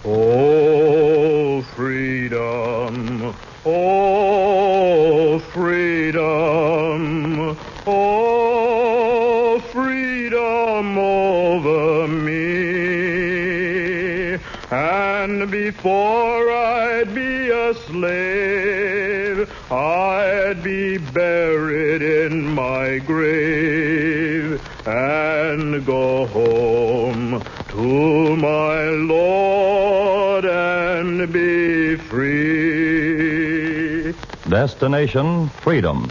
Oh, freedom, oh, freedom, oh, freedom over me. And before I'd be a slave, I'd be buried in my grave and go home to my Lord and be free. Destination Freedom.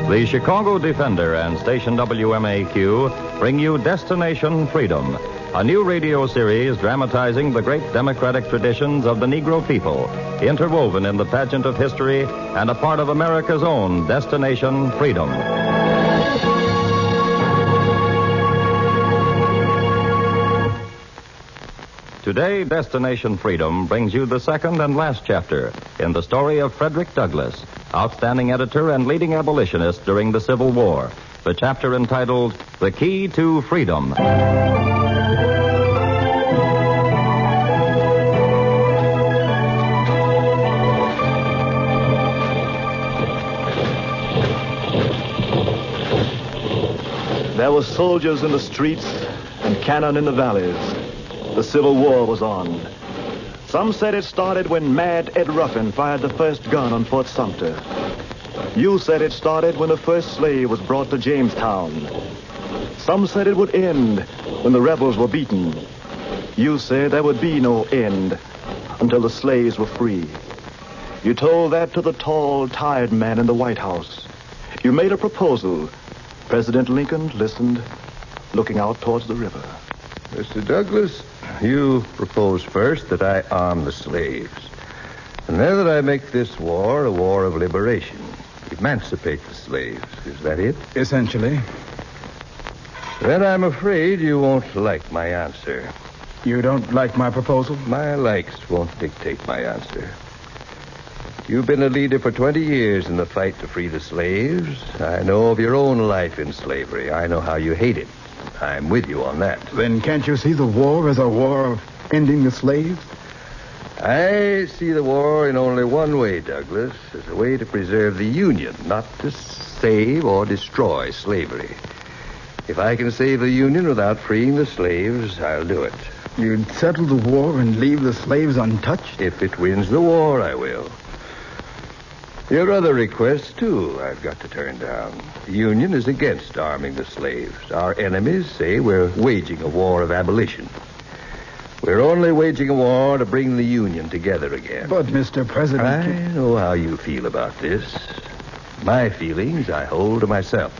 The Chicago Defender and station WMAQ bring you Destination Freedom, a new radio series dramatizing the great democratic traditions of the Negro people, interwoven in the pageant of history and a part of America's own Destination Freedom. Today, Destination Freedom brings you the second and last chapter in the story of Frederick Douglass, outstanding editor and leading abolitionist during the Civil War. The chapter entitled The Key to Freedom. There were soldiers in the streets and cannon in the valleys. The Civil War was on. Some said it started when Mad Ed Ruffin fired the first gun on Fort Sumter. You said it started when the first slave was brought to Jamestown. Some said it would end when the rebels were beaten. You said there would be no end until the slaves were free. You told that to the tall, tired man in the White House. You made a proposal. President Lincoln listened, looking out towards the river. Mr. Douglas, you proposed first that I arm the slaves. And then that I make this war a war of liberation. Emancipate the slaves. Is that it? Essentially. Then I'm afraid you won't like my answer. You don't like my proposal? My likes won't dictate my answer. You've been a leader for 20 years in the fight to free the slaves. I know of your own life in slavery. I know how you hate it. I'm with you on that. Then can't you see the war as a war of ending the slaves? I see the war in only one way, Douglas, as a way to preserve the Union, not to save or destroy slavery. If I can save the Union without freeing the slaves, I'll do it. You'd settle the war and leave the slaves untouched? If it wins the war, I will. Your other requests, too, I've got to turn down. The Union is against arming the slaves. Our enemies say we're waging a war of abolition. We're only waging a war to bring the Union together again. But, Mr. President... I know how you feel about this. My feelings I hold to myself.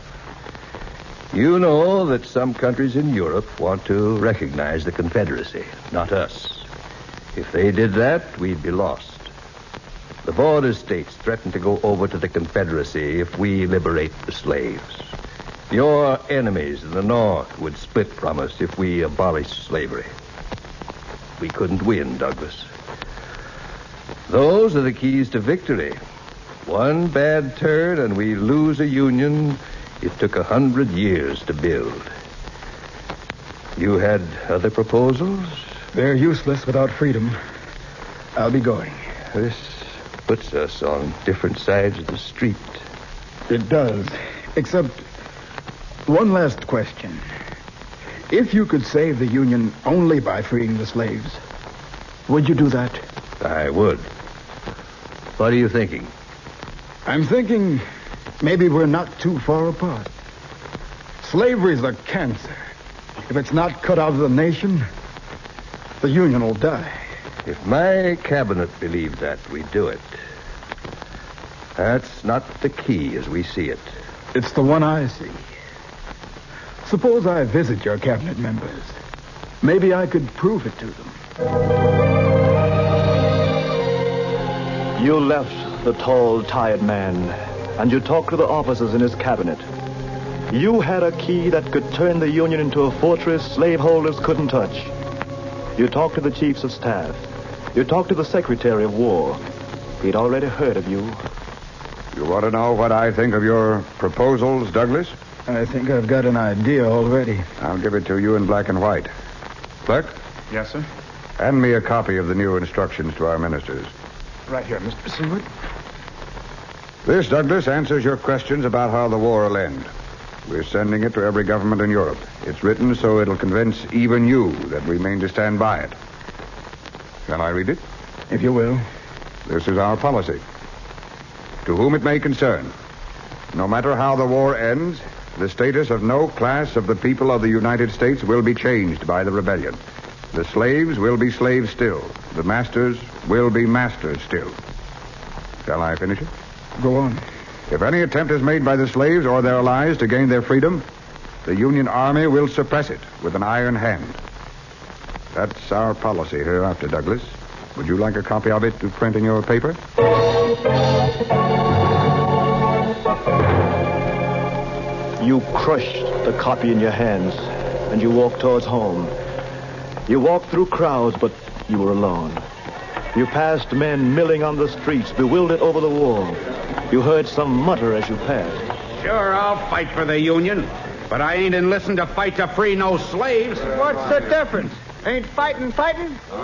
You know that some countries in Europe want to recognize the Confederacy, not us. If they did that, we'd be lost. The border states threaten to go over to the Confederacy if we liberate the slaves. Your enemies in the North would split from us if we abolish slavery. We couldn't win, Douglas. Those are the keys to victory. One bad turn and we lose a union it took 100 years to build. You had other proposals? They're useless without freedom. I'll be going. This puts us on different sides of the street. It does. Except one last question. If you could save the Union only by freeing the slaves, would you do that? I would. What are you thinking? I'm thinking maybe we're not too far apart. Slavery's a cancer. If it's not cut out of the nation, the Union will die. If my cabinet believed that, we'd do it. That's not the key as we see it. It's the one I see. Suppose I visit your cabinet members. Maybe I could prove it to them. You left the tall, tired man, and you talked to the officers in his cabinet. You had a key that could turn the Union into a fortress slaveholders couldn't touch. You talked to the chiefs of staff. You talked to the Secretary of War. He'd already heard of you. You want to know what I think of your proposals, Douglas? I think I've got an idea already. I'll give it to you in black and white. Clerk, Yes, sir? hand me a copy of the new instructions to our ministers. Right here, Mr. Seward. This, Douglas, answers your questions about how the war will end. We're sending it to every government in Europe. It's written so it'll convince even you that we mean to stand by it. Shall I read it? If you will. This is our policy. To whom it may concern, no matter how the war ends, the status of no class of the people of the United States will be changed by the rebellion. The slaves will be slaves still. The masters will be masters still. Shall I finish it? Go on. If any attempt is made by the slaves or their allies to gain their freedom, the Union Army will suppress it with an iron hand. That's our policy hereafter, Douglas. Would you like a copy of it to print in your paper? You crushed the copy in your hands, and you walked towards home. You walked through crowds, but you were alone. You passed men milling on the streets, bewildered over the war. You heard some mutter as you passed. Sure, I'll fight for the Union, but I ain't enlisting to fight to free no slaves. What's the difference? Ain't fighting?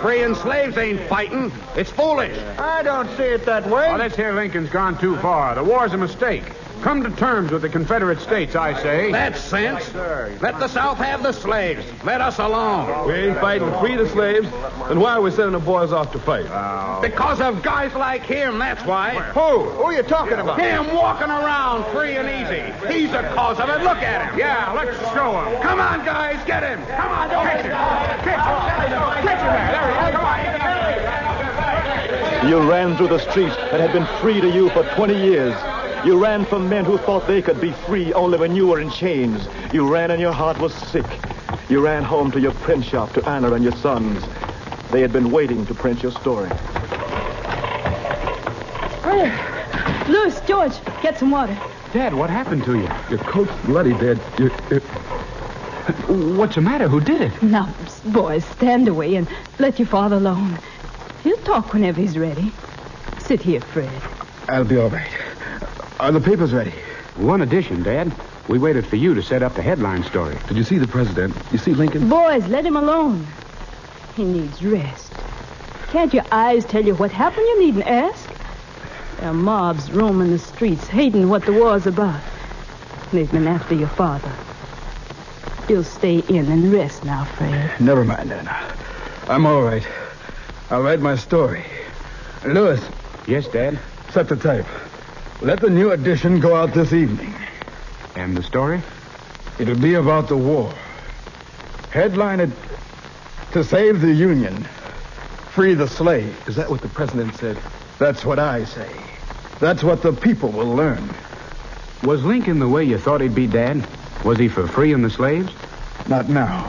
Freeing slaves ain't fighting. It's foolish. I don't see it that way. Well, this here Lincoln's gone too far. The war's a mistake. Come to terms with the Confederate States, I say. That's sense. Let the South have the slaves. Let us alone. We ain't fighting to free the slaves. Then why are we sending the boys off to fight? Because of guys like him, that's why. Who are you talking about? Him walking around free and easy. He's the cause of it. Look at him. Yeah, let's show him. Come on, guys. Get him. Come on, don't Catch him. Catch him there. There he is. Come on. You ran through the streets that had been free to you for 20 years. You ran from men who thought they could be free only when you were in chains. You ran and your heart was sick. You ran home to your print shop, to Anna and your sons. They had been waiting to print your story. Louis, George, get some water. Dad, what happened to you? Your coat's bloody, Dad. What's the matter? Who did it? Now, boys, stand away and let your father alone. He'll talk whenever he's ready. Sit here, Fred. I'll be all right. Are the papers ready? One edition, Dad. We waited for you to set up the headline story. Did you see the president? You see Lincoln? Boys, let him alone. He needs rest. Can't your eyes tell you what happened? You needn't ask. There are mobs roaming the streets, hating what the war's about. They've been after your father. You'll stay in and rest now, Fred. Never mind, Anna. I'm all right. I'll write my story. Louis. Yes, Dad? Set the type. Let the new edition go out this evening. And the story? It'll be about the war. Headline it, "To Save the Union, Free the Slaves." Is that what the president said? That's what I say. That's what the people will learn. Was Lincoln the way you thought he'd be, Dad? Was he for freeing the slaves? Not now.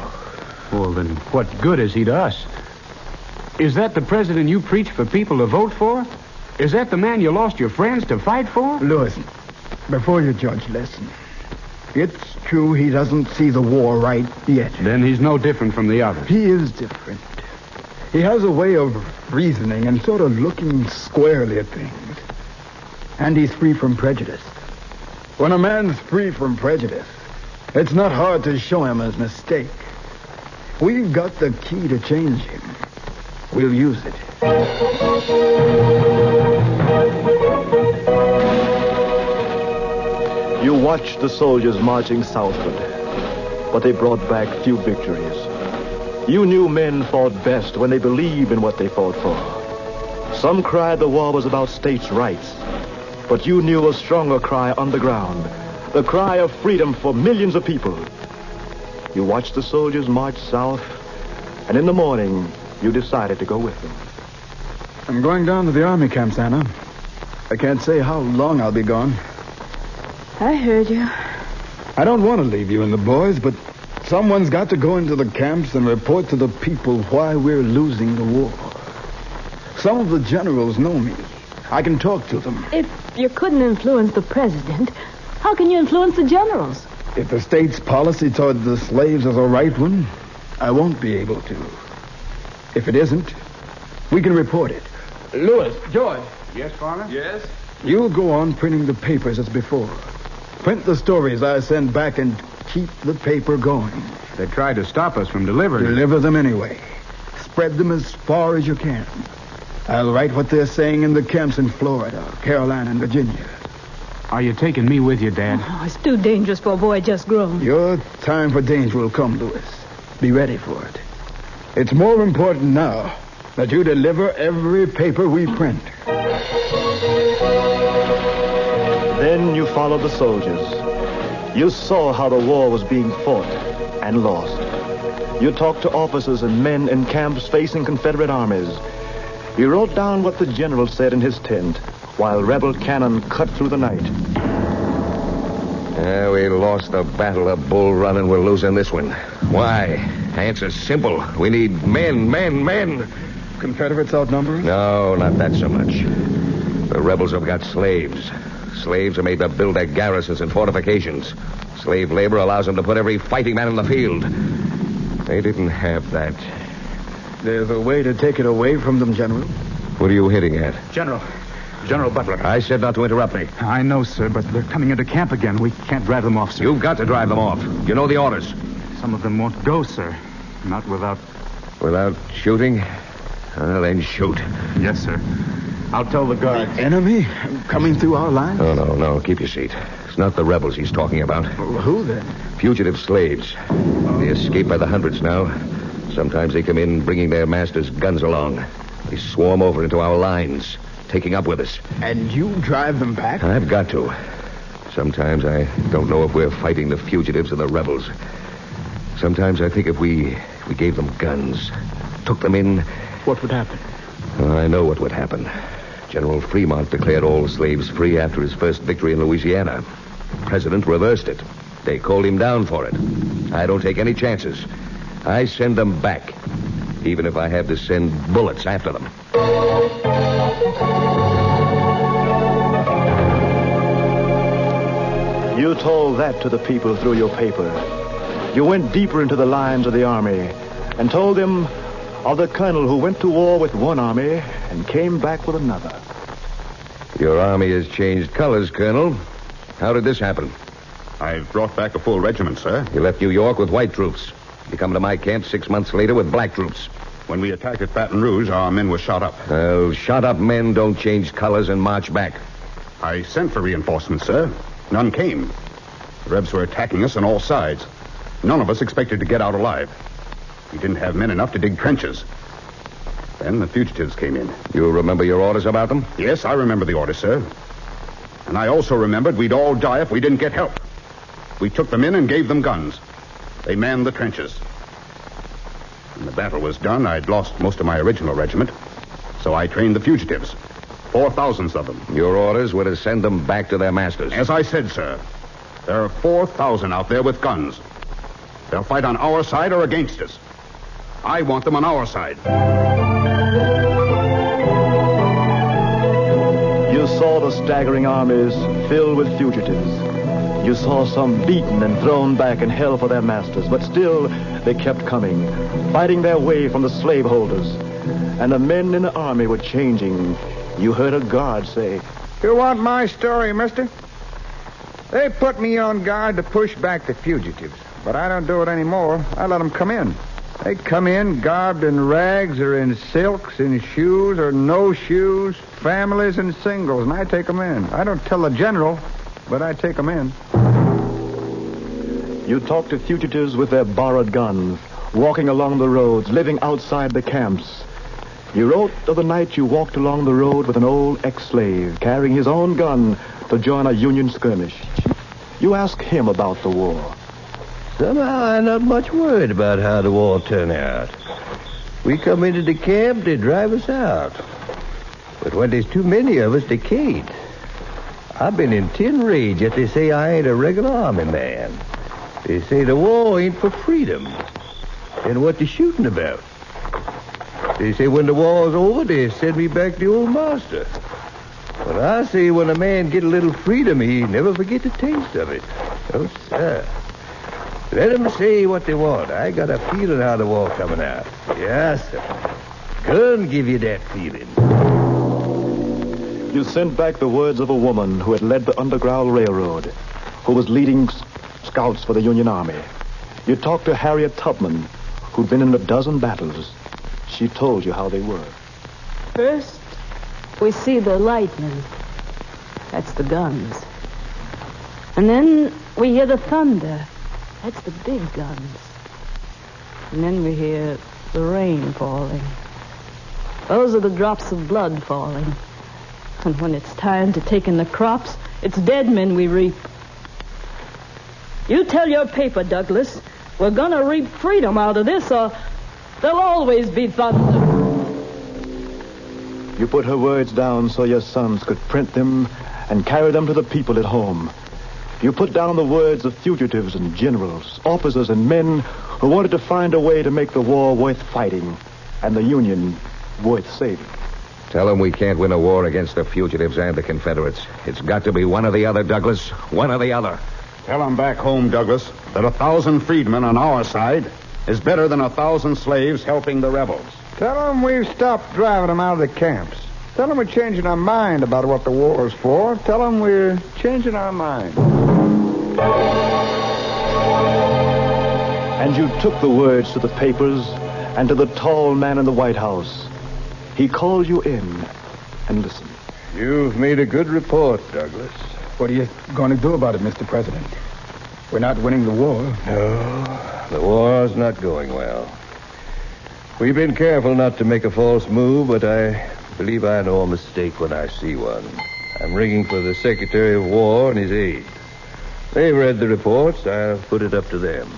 Well, then what good is he to us? Is that the president you preach for people to vote for? Is that the man you lost your friends to fight for? Louis, before you judge, listen. It's true he doesn't see the war right yet. Then he's no different from the others. He is different. He has a way of reasoning and sort of looking squarely at things. And he's free from prejudice. When a man's free from prejudice, it's not hard to show him his mistake. We've got the key to change him. We'll use it. You watched the soldiers marching southward, but they brought back few victories. You knew men fought best when they believed in what they fought for. Some cried the war was about states' rights, but you knew a stronger cry underground, the cry of freedom for millions of people. You watched the soldiers march south, and in the morning, you decided to go with them. I'm going down to the army camps, Anna. I can't say how long I'll be gone. I heard you. I don't want to leave you and the boys, but someone's got to go into the camps and report to the people why we're losing the war. Some of the generals know me. I can talk to them. If you couldn't influence the president, how can you influence the generals? If the state's policy toward the slaves is a right one, I won't be able to. If it isn't, we can report it. Louis, George. Yes, Father? Yes? You go on printing the papers as before. Print the stories I send back and keep the paper going. They tried to stop us from delivering. Deliver them anyway. Spread them as far as you can. I'll write what they're saying in the camps in Florida, Carolina, and Virginia. Are you taking me with you, Dad? Oh, it's too dangerous for a boy just grown. Your time for danger will come, Louis. Be ready for it. It's more important now that you deliver every paper we print. Then you followed the soldiers. You saw how the war was being fought and lost. You talked to officers and men in camps facing Confederate armies. You wrote down what the general said in his tent while rebel cannon cut through the night. We lost the battle of Bull Run and we're losing this one. Why? Answer's simple. We need men. Confederates outnumbered? No, not that so much. The rebels have got slaves. Slaves are made to build their garrisons and fortifications. Slave labor allows them to put every fighting man in the field. They didn't have that. There's a way to take it away from them, General. What are you hitting at? General Butler. I said not to interrupt me. I know, sir, but they're coming into camp again. We can't drive them off, sir. You've got to drive them off. You know the orders. Some of them won't go, sir. Not without... Without shooting? Well, then shoot. Yes, sir. I'll tell the guards. Enemy coming through our lines? No. Keep your seat. It's not the rebels he's talking about. Well, who then? Fugitive slaves. They escape by the hundreds now. Sometimes they come in bringing their masters' guns along. They swarm over into our lines, taking up with us. And you drive them back? I've got to. Sometimes I don't know if we're fighting the fugitives or the rebels. Sometimes I think if we gave them guns, took them in... What would happen? I know what would happen. General Fremont declared all slaves free after his first victory in Louisiana. The president reversed it. They called him down for it. I don't take any chances. I send them back, even if I have to send bullets after them. You told that to the people through your paper. You went deeper into the lines of the army and told them of the colonel who went to war with one army and came back with another. Your army has changed colors, Colonel. How did this happen? I've brought back a full regiment, sir. You left New York with white troops. You come to my camp 6 months later with black troops. When we attacked at Baton Rouge, our men were shot up. Shot up men don't change colors and march back. I sent for reinforcements, sir. None came. The Rebs were attacking us on all sides. None of us expected to get out alive. We didn't have men enough to dig trenches. Then the fugitives came in. You remember your orders about them? Yes, I remember the orders, sir. And I also remembered we'd all die if we didn't get help. We took them in and gave them guns. They manned the trenches. When the battle was done, I'd lost most of my original regiment. So I trained the fugitives. 4,000 of them. Your orders were to send them back to their masters. As I said, sir, there are 4,000 out there with guns. They'll fight on our side or against us. I want them on our side. You saw the staggering armies filled with fugitives. You saw some beaten and thrown back in hell for their masters, but still they kept coming, fighting their way from the slaveholders. And the men in the army were changing. You heard a guard say, You want my story, mister? They put me on guard to push back the fugitives, but I don't do it anymore. I let them come in. They come in garbed in rags or in silks, in shoes or no shoes, families and singles, and I take them in. I don't tell the general, but I take them in. You talked to fugitives with their borrowed guns, walking along the roads, living outside the camps. You wrote of the night you walked along the road with an old ex-slave, carrying his own gun to join a Union skirmish. You asked him about the war. Somehow I'm not much worried about how the war turned out. We come into the camp, they drive us out. But when there's too many of us, they can't. I've been in tin raids, yet they say I ain't a regular army man. They say the war ain't for freedom. Then what they shooting about? They say when the war's over, they send me back to the old master. But I say when a man get a little freedom, he never forget the taste of it. Oh, sir. Let them say what they want. I got a feeling how the war coming out. Yes, sir. Gun give you that feeling. You sent back the words of a woman who had led the Underground Railroad, who was leading scouts for the Union Army. You talked to Harriet Tubman, who'd been in a dozen battles. She told you how they were. First, we see the lightning. That's the guns. And then we hear the thunder. That's the big guns. And then we hear the rain falling. Those are the drops of blood falling. And when it's time to take in the crops, it's dead men we reap. You tell your paper, Douglas, we're gonna reap freedom out of this, or there'll always be thunder. You put her words down so your sons could print them and carry them to the people at home. You put down the words of fugitives and generals, officers and men who wanted to find a way to make the war worth fighting and the Union worth saving. Tell them we can't win a war against the fugitives and the Confederates. It's got to be one or the other, Douglas. One or the other. Tell them back home, Douglas, that 1,000 freedmen on our side is better than 1,000 slaves helping the rebels. Tell them we've stopped driving them out of the camps. Tell them we're changing our mind about what the war is for. Tell them we're changing our mind. And you took the words to the papers and to the tall man in the White House. He called you in and listened. You've made a good report, Douglas. What are you going to do about it, Mr. President? We're not winning the war. No, the war's not going well. We've been careful not to make a false move, but I believe I know a mistake when I see one. I'm ringing for the Secretary of War and his aide. They've read the reports. I'll put it up to them.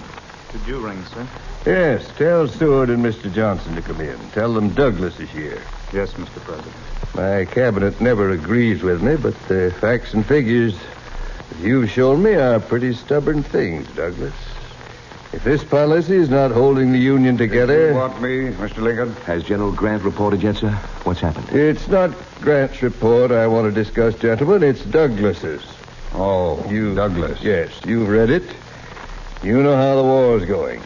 Did you ring, sir? Yes, tell Seward and Mr. Johnson to come in. Tell them Douglas is here. Yes, Mr. President. My cabinet never agrees with me, but the facts and figures that you've shown me are pretty stubborn things, Douglas. If this policy is not holding the Union together... You want me, Mr. Lincoln? Has General Grant reported yet, sir? What's happened? It's not Grant's report I want to discuss, gentlemen. It's Douglas's. Oh, Douglas. Yes, you've read it. You know how the war's going.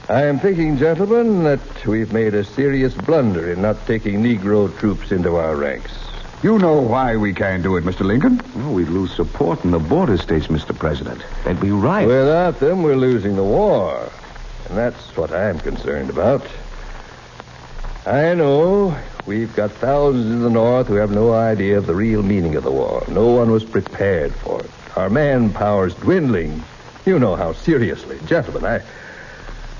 I am thinking, gentlemen, that we've made a serious blunder in not taking Negro troops into our ranks. You know why we can't do it, Mr. Lincoln? Well, we'd lose support in the border states, Mr. President. They'd be right. Without them, we're losing the war. And that's what I'm concerned about. I know we've got thousands in the North who have no idea of the real meaning of the war. No one was prepared for it. Our manpower's dwindling. You know how seriously. Gentlemen,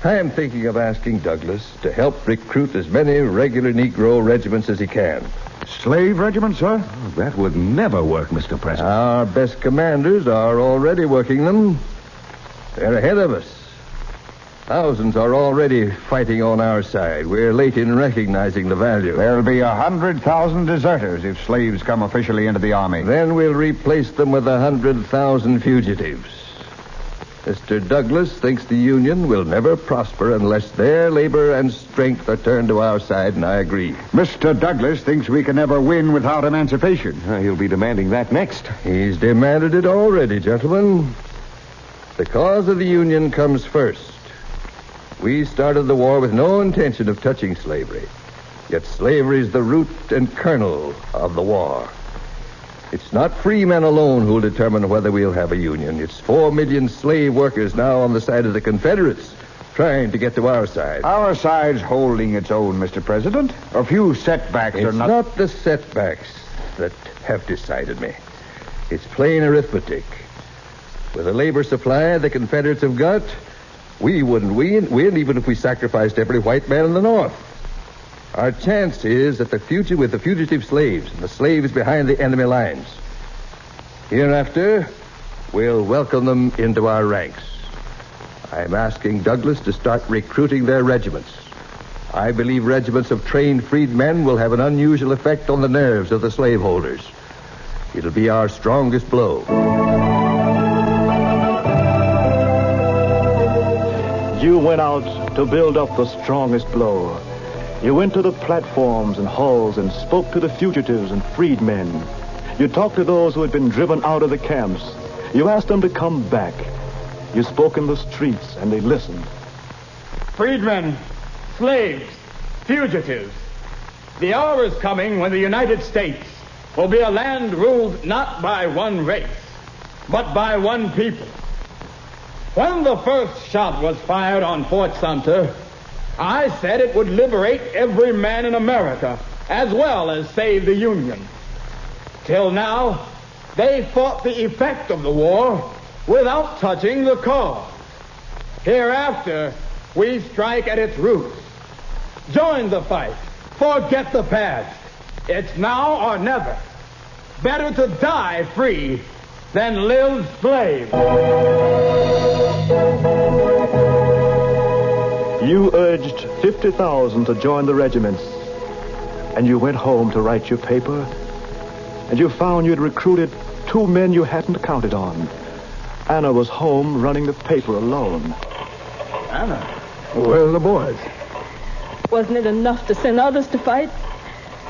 I am thinking of asking Douglas to help recruit as many regular Negro regiments as he can. Slave regiment, sir? Oh, that would never work, Mr. President. Our best commanders are already working them. They're ahead of us. Thousands are already fighting on our side. We're late in recognizing the value. There'll be 100,000 deserters if slaves come officially into the army. Then we'll replace them with 100,000 fugitives. Mr. Douglas thinks the Union will never prosper unless their labor and strength are turned to our side, and I agree. Mr. Douglas thinks we can never win without emancipation. He'll be demanding that next. He's demanded it already, gentlemen. The cause of the Union comes first. We started the war with no intention of touching slavery. Yet slavery is the root and kernel of the war. It's not free men alone who'll determine whether we'll have a union. It's 4 million slave workers now on the side of the Confederates trying to get to our side. Our side's holding its own, Mr. President. A few setbacks are not... It's not the setbacks that have decided me. It's plain arithmetic. With the labor supply the Confederates have got, we wouldn't win even if we sacrificed every white man in the North. Our chance is that with the fugitive slaves and the slaves behind the enemy lines. Hereafter, we'll welcome them into our ranks. I'm asking Douglas to start recruiting their regiments. I believe regiments of trained freedmen will have an unusual effect on the nerves of the slaveholders. It'll be our strongest blow. You went out to build up the strongest blow. You went to the platforms and halls and spoke to the fugitives and freedmen. You talked to those who had been driven out of the camps. You asked them to come back. You spoke in the streets and they listened. Freedmen, slaves, fugitives. The hour is coming when the United States, will be a land ruled not by one race, but by one people. When the first shot was fired on Fort Sumter, I said it would liberate every man in America as well as save the Union. Till now, they fought the effect of the war without touching the cause. Hereafter, we strike at its roots. Join the fight. Forget the past. It's now or never. Better to die free than live slave. You urged 50,000 to join the regiments, and you went home to write your paper, and you found you'd recruited 2 men you hadn't counted on. Anna was home running the paper alone. Anna, where are the boys? Wasn't it enough to send others to fight?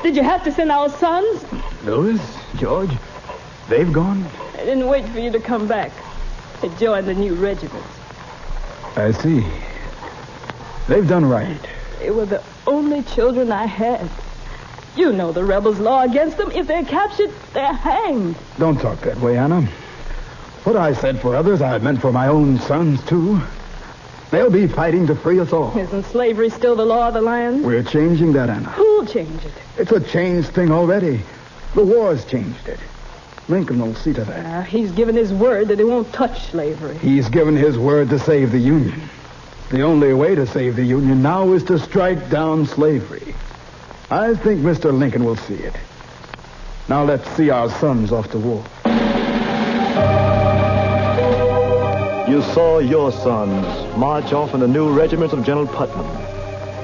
Did you have to send our sons? Louis, George, they've gone? I didn't wait for you to come back to join the new regiment. I see. They've done right. They were the only children I had. You know the rebels' law against them. If they're captured, they're hanged. Don't talk that way, Anna. What I said for others, I meant for my own sons, too. They'll be fighting to free us all. Isn't slavery still the law of the land? We're changing that, Anna. Who'll change it? It's a changed thing already. The war's changed it. Lincoln will see to that. He's given his word that he won't touch slavery. He's given his word to save the Union. The only way to save the Union now is to strike down slavery. I think Mr. Lincoln will see it. Now let's see our sons off to war. You saw your sons march off in the new regiments of General Putnam.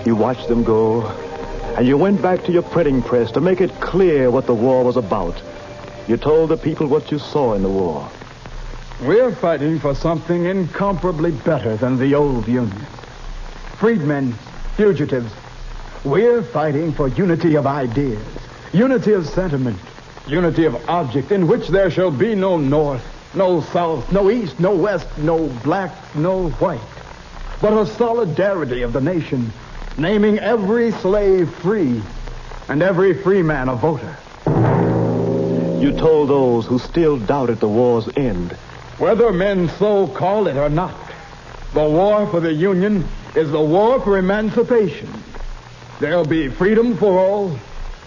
You watched them go, and you went back to your printing press to make it clear what the war was about. You told the people what you saw in the war. We're fighting for something incomparably better than the old Union. Freedmen, fugitives, we're fighting for unity of ideas, unity of sentiment, unity of object in which there shall be no north, no south, no east, no west, no black, no white, but a solidarity of the nation, naming every slave free and every free man a voter. You told those who still doubted the war's end. Whether men so call it or not, the war for the Union is the war for emancipation. There'll be freedom for all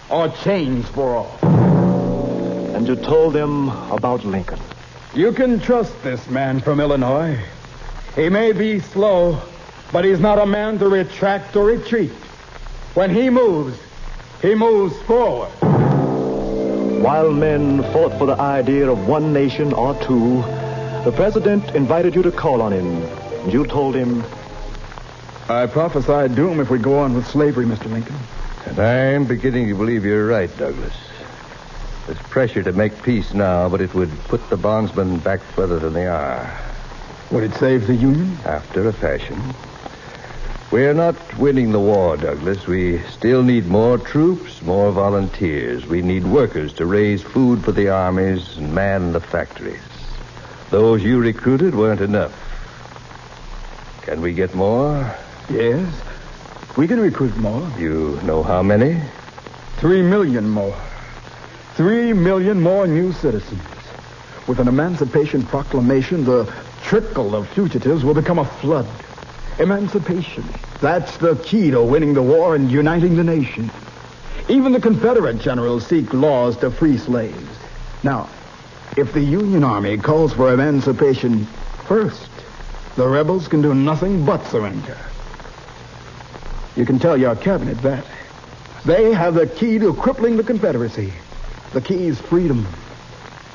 or chains for all. And you told them about Lincoln. You can trust this man from Illinois. He may be slow, but he's not a man to retract or retreat. When he moves forward. While men fought for the idea of one nation or two, the president invited you to call on him. And you told him, I prophesied doom if we go on with slavery, Mr. Lincoln. And I'm beginning to believe you're right, Douglas. There's pressure to make peace now, but it would put the bondsmen back further than they are. Would it save the Union? After a fashion. We're not winning the war, Douglas. We still need more troops, more volunteers. We need workers to raise food for the armies and man the factories. Those you recruited weren't enough. Can we get more? Yes. We can recruit more. You know how many? 3 million more. 3 million more new citizens. With an Emancipation Proclamation, the trickle of fugitives will become a flood. Emancipation. That's the key to winning the war and uniting the nation. Even the Confederate generals seek laws to free slaves. Now, if the Union Army calls for emancipation first, the rebels can do nothing but surrender. You can tell your cabinet that. They have the key to crippling the Confederacy. The key is freedom.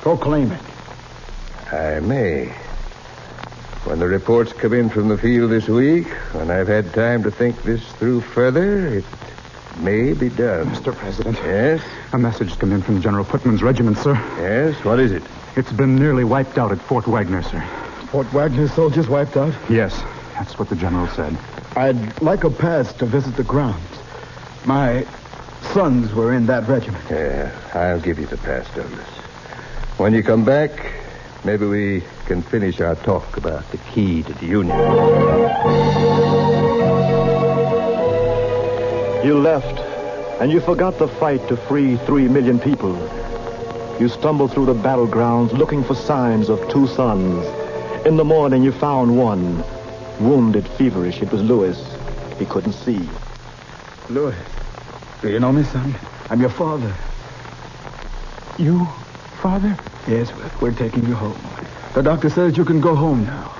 Proclaim it. I may. When the reports come in from the field this week, when I've had time to think this through further, it may be done. Mr. President. Yes? A message come in from General Putnam's regiment, sir. Yes? What is it? It's been nearly wiped out at Fort Wagner, sir. Fort Wagner's soldiers wiped out? Yes, that's what the general said. I'd like a pass to visit the grounds. My sons were in that regiment. Yeah, I'll give you the pass, Douglas. When you come back, maybe we can finish our talk about the key to the Union. You left, and you forgot the fight to free 3 million people. You stumbled through the battlegrounds looking for signs of two sons. In the morning, you found one. Wounded, feverish. It was Louis. He couldn't see. Louis, do you know me, son? I'm your father. You, Father? Yes, we're taking you home. The doctor says you can go home now.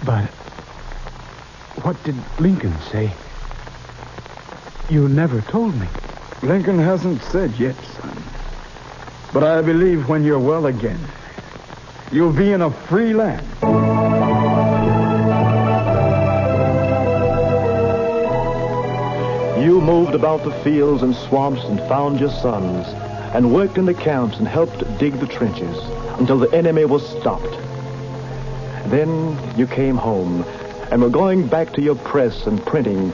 But what did Lincoln say? You never told me. Lincoln hasn't said yet, son. But I believe when you're well again, you'll be in a free land. You moved about the fields and swamps and found your sons, and worked in the camps and helped dig the trenches until the enemy was stopped. Then you came home and were going back to your press and printing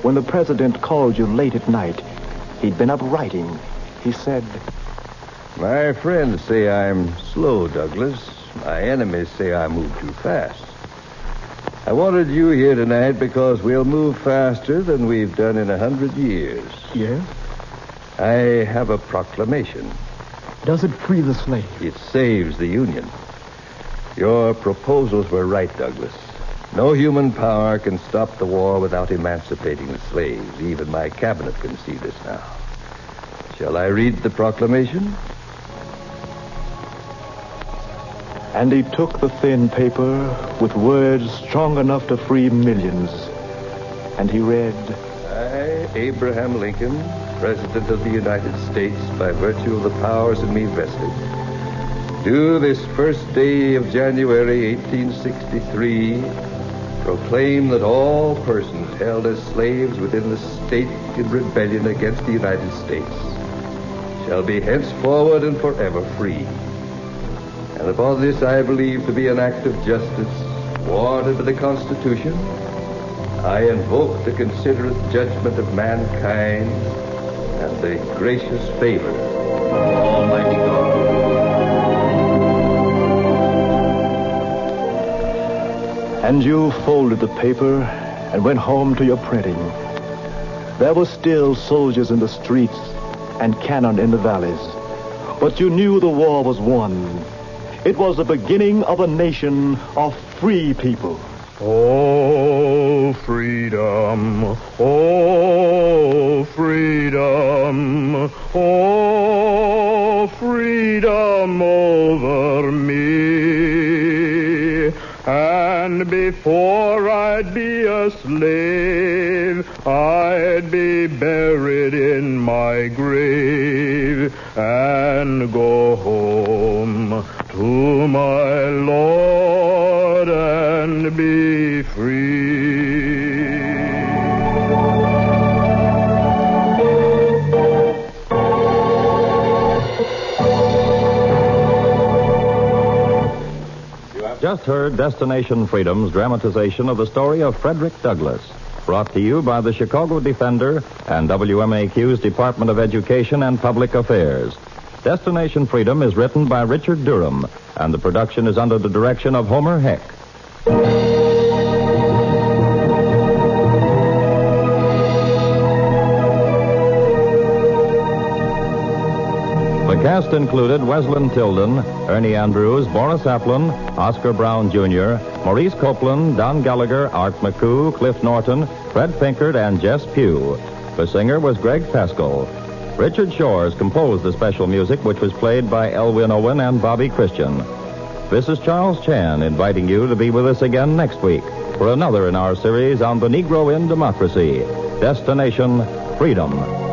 when the president called you late at night. He'd been up writing. He said, My friends say I'm slow, Douglas. My enemies say I move too fast. I wanted you here tonight because we'll move faster than we've done in 100 years. Yes? I have a proclamation. Does it free the slave? It saves the Union. Your proposals were right, Douglas. No human power can stop the war without emancipating the slaves. Even my cabinet can see this now. Shall I read the proclamation? And he took the thin paper with words strong enough to free millions. And he read, I, Abraham Lincoln, President of the United States, by virtue of the powers in me vested, do this first day of January 1863 proclaim that all persons held as slaves within the state in rebellion against the United States shall be henceforward and forever free. And upon this I believe to be an act of justice warranted by the Constitution, I invoke the considerate judgment of mankind and the gracious favor of Almighty God. And you folded the paper and went home to your printing. There were still soldiers in the streets and cannon in the valleys. But you knew the war was won. It was the beginning of a nation of free people. Oh, freedom, oh, freedom, oh, freedom over me. And before I'd be a slave, I'd be buried in my grave and go home to my Lord and be free. Just heard Destination Freedom's dramatization of the story of Frederick Douglass, brought to you by the Chicago Defender and WMAQ's Department of Education and Public Affairs. Destination Freedom is written by Richard Durham, and the production is under the direction of Homer Heck. The cast included Wesleyan Tilden, Ernie Andrews, Boris Applin, Oscar Brown Jr., Maurice Copeland, Don Gallagher, Art McCoo, Cliff Norton, Fred Pinkert, and Jess Pugh. The singer was Greg Pascal. Richard Shores composed the special music, which was played by Elwin Owen and Bobby Christian. This is Charles Chan inviting you to be with us again next week for another in our series on the Negro in Democracy, Destination Freedom.